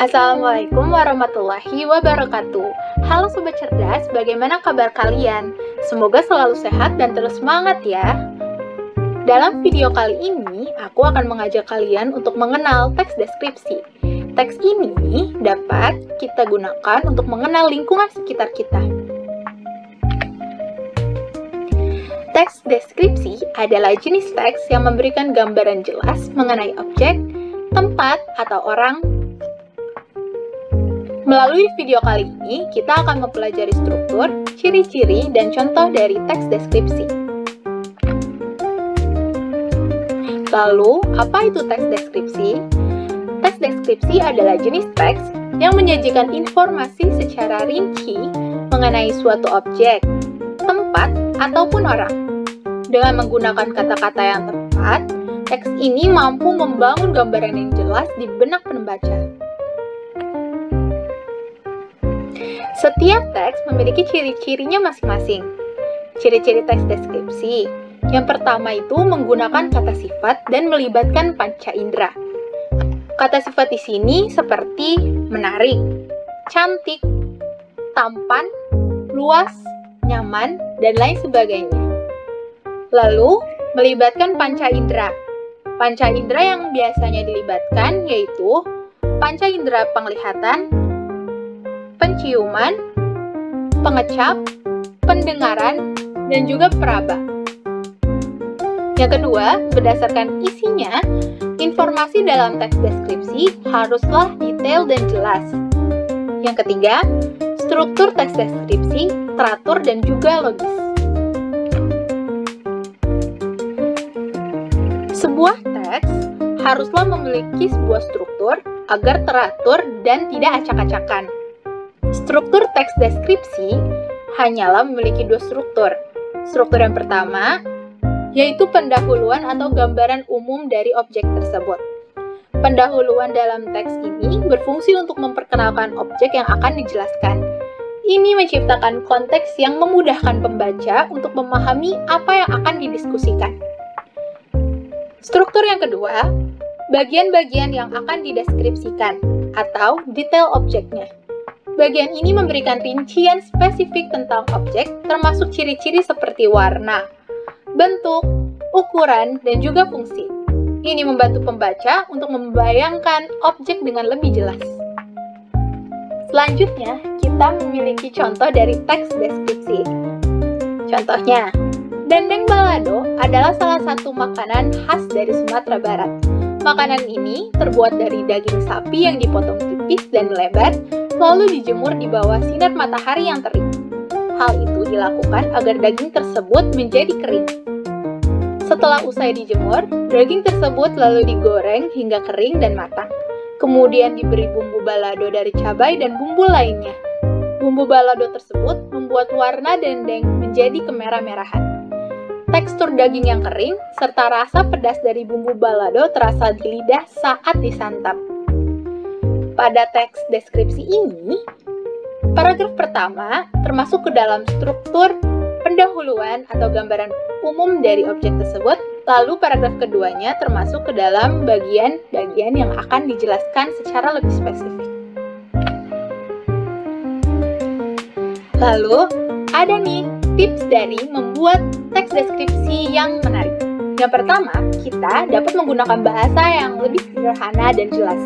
Assalamualaikum warahmatullahi wabarakatuh. Halo Sobat Cerdas, bagaimana kabar kalian? Semoga selalu sehat dan terus semangat ya. Dalam video kali ini, aku akan mengajak kalian untuk mengenal teks deskripsi. Teks ini dapat kita gunakan untuk mengenal lingkungan sekitar kita. Teks deskripsi adalah jenis teks yang memberikan gambaran jelas mengenai objek, tempat, atau orang. Melalui video kali ini, kita akan mempelajari struktur, ciri-ciri, dan contoh dari teks deskripsi. Lalu, apa itu teks deskripsi? Teks deskripsi adalah jenis teks yang menyajikan informasi secara rinci mengenai suatu objek, tempat, ataupun orang. Dengan menggunakan kata-kata yang tepat, teks ini mampu membangun gambaran yang jelas di benak pembaca. Setiap teks memiliki ciri-cirinya masing-masing. Ciri-ciri teks deskripsi. Yang pertama itu menggunakan kata sifat dan melibatkan panca indera. Kata sifat di sini seperti menarik, cantik, tampan, luas, nyaman, dan lain sebagainya. Lalu, melibatkan panca indera. Panca indera yang biasanya dilibatkan yaitu panca indera penglihatan, penciuman, pengecap, pendengaran, dan juga peraba. Yang kedua, berdasarkan isinya, informasi dalam teks deskripsi haruslah detail dan jelas. Yang ketiga, struktur teks deskripsi teratur dan juga logis. Sebuah teks haruslah memiliki sebuah struktur agar teratur dan tidak acak-acakan. Struktur teks deskripsi hanyalah memiliki dua struktur. Struktur yang pertama, yaitu pendahuluan atau gambaran umum dari objek tersebut. Pendahuluan dalam teks ini berfungsi untuk memperkenalkan objek yang akan dijelaskan. Ini menciptakan konteks yang memudahkan pembaca untuk memahami apa yang akan didiskusikan. Struktur yang kedua, bagian-bagian yang akan dideskripsikan atau detail objeknya. Bagian ini memberikan rincian spesifik tentang objek, termasuk ciri-ciri seperti warna, bentuk, ukuran, dan juga fungsi. Ini membantu pembaca untuk membayangkan objek dengan lebih jelas. Selanjutnya, kita memiliki contoh dari teks deskripsi. Contohnya, dendeng balado adalah salah satu makanan khas dari Sumatera Barat. Makanan ini terbuat dari daging sapi yang dipotong tipis dan lebar, lalu dijemur di bawah sinar matahari yang terik. Hal itu dilakukan agar daging tersebut menjadi kering. Setelah usai dijemur, daging tersebut lalu digoreng hingga kering dan matang. Kemudian diberi bumbu balado dari cabai dan bumbu lainnya. Bumbu balado tersebut membuat warna dendeng menjadi kemerah-merahan. Tekstur daging yang kering, serta rasa pedas dari bumbu balado terasa di lidah saat disantap. Pada teks deskripsi ini, paragraf pertama termasuk ke dalam struktur pendahuluan atau gambaran umum dari objek tersebut, lalu paragraf keduanya termasuk ke dalam bagian-bagian yang akan dijelaskan secara lebih spesifik. Lalu, ada nih tips dari membuat teks deskripsi yang menarik. Yang pertama, kita dapat menggunakan bahasa yang lebih sederhana dan jelas.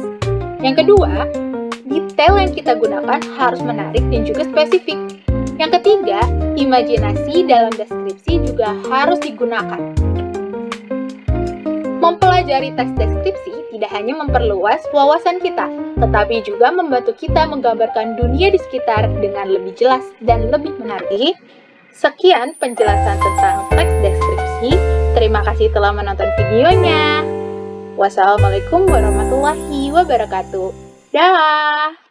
Yang kedua, detail yang kita gunakan harus menarik dan juga spesifik. Yang ketiga, imajinasi dalam deskripsi juga harus digunakan. Mempelajari teks deskripsi tidak hanya memperluas wawasan kita, tetapi juga membantu kita menggambarkan dunia di sekitar dengan lebih jelas dan lebih menarik. Sekian penjelasan tentang teks deskripsi. Terima kasih telah menonton videonya. Wassalamualaikum warahmatullahi wabarakatuh. Dah.